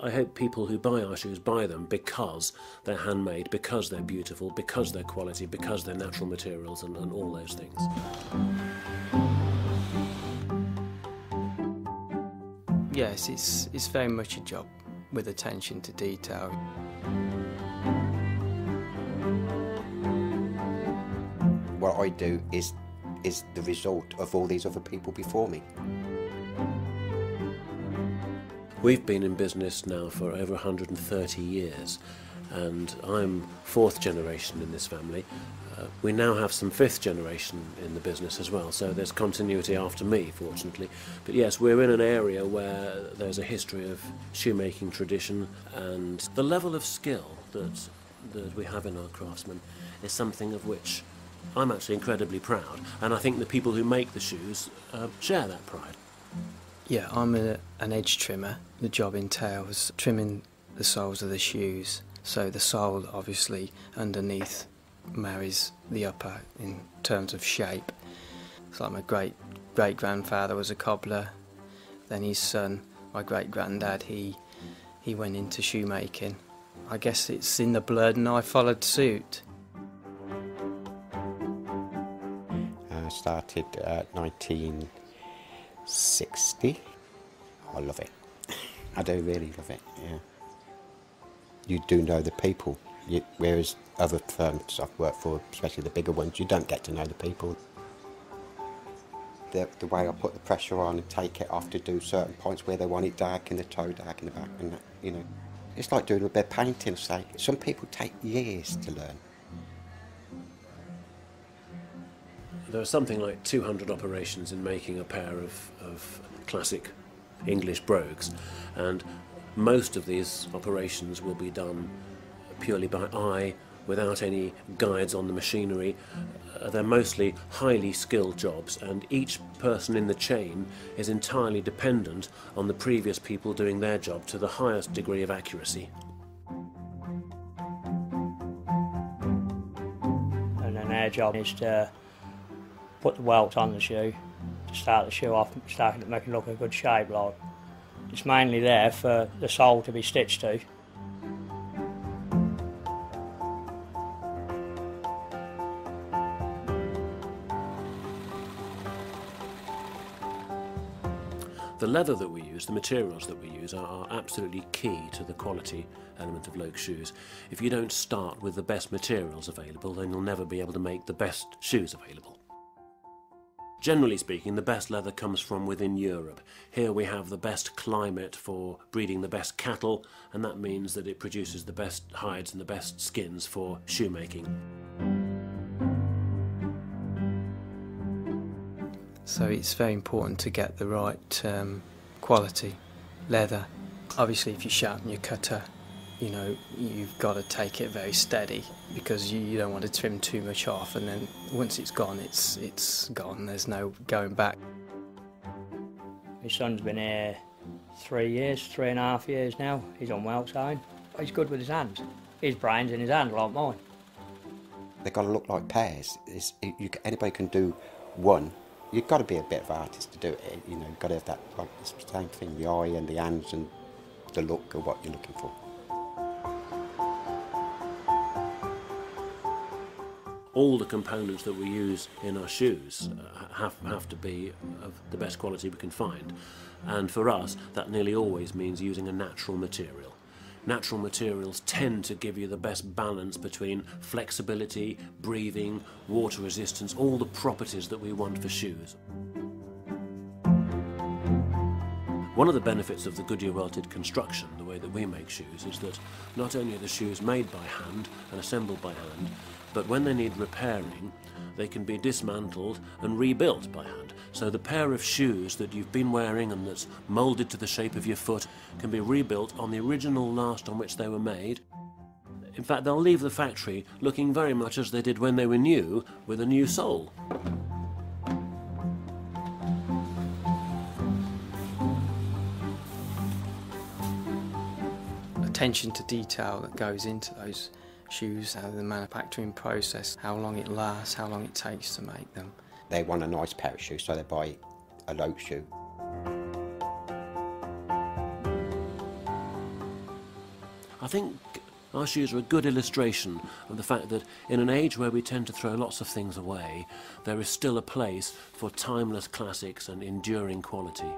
I hope people who buy our shoes buy them because they're handmade, because they're beautiful, because they're quality, because they're natural materials and all those things. Yes, it's very much a job with attention to detail. What I do is the result of all these other people before me. We've been in business now for over 130 years, and I'm fourth generation in this family. We now have some fifth generation in the business as well, so there's continuity after me, fortunately. But yes, we're in an area where there's a history of shoemaking tradition, and the level of skill that we have in our craftsmen is something of which I'm actually incredibly proud, and I think the people who make the shoes share that pride. Yeah, I'm an edge trimmer. The job entails trimming the soles of the shoes, so the sole obviously underneath marries the upper in terms of shape. It's like my great-grandfather was a cobbler, then his son, my great-granddad, he went into shoemaking. I guess it's in the blood and I followed suit. I started 1960. I love it. I do really love it, yeah. You do know the people, whereas other firms I've worked for, especially the bigger ones, you don't get to know the people. The way I put the pressure on and take it off to do certain points where they want it dark in the toe, dark in the back, and that, you know. It's like doing a bit of painting, say. Some people take years to learn. There are something like 200 operations in making a pair of classic English brogues, and most of these operations will be done purely by eye, without any guides on the machinery. They're mostly highly skilled jobs, and each person in the chain is entirely dependent on the previous people doing their job to the highest degree of accuracy. And then their job is to put the welt on the shoe, to start the shoe off, starting to make it look a good shape. Like. It's mainly there for the sole to be stitched to. The leather that we use, the materials that we use are absolutely key to the quality element of Loake Shoes. If you don't start with the best materials available, then you'll never be able to make the best shoes available. Generally speaking, the best leather comes from within Europe. Here we have the best climate for breeding the best cattle, and that means that it produces the best hides and the best skins for shoemaking. So it's very important to get the right quality leather. Obviously, if you sharpen your cutter, you know, you've got to take it very steady, because you don't want to trim too much off, and then once it's gone, it's gone. There's no going back. My son's been here 3.5 years now. He's on welt sewing. He's good with his hands. His brain's in his hand like mine. They've got to look like pairs. Anybody can do one. You've got to be a bit of an artist to do it. You know, you've got to have that, like, the same thing, the eye and the hands and the look of what you're looking for. All the components that we use in our shoes have to be of the best quality we can find, and for us that nearly always means using a natural material. Natural materials tend to give you the best balance between flexibility, breathing, water resistance, all the properties that we want for shoes. One of the benefits of the Goodyear welted construction, the way that we make shoes, is that not only are the shoes made by hand and assembled by hand, but when they need repairing, they can be dismantled and rebuilt by hand. So the pair of shoes that you've been wearing and that's moulded to the shape of your foot can be rebuilt on the original last on which they were made. In fact, they'll leave the factory looking very much as they did when they were new, with a new sole. Attention to detail that goes into those shoes, how the manufacturing process, how long it lasts, how long it takes to make them. They want a nice pair of shoes, so they buy a Loake shoe. I think our shoes are a good illustration of the fact that in an age where we tend to throw lots of things away, there is still a place for timeless classics and enduring quality.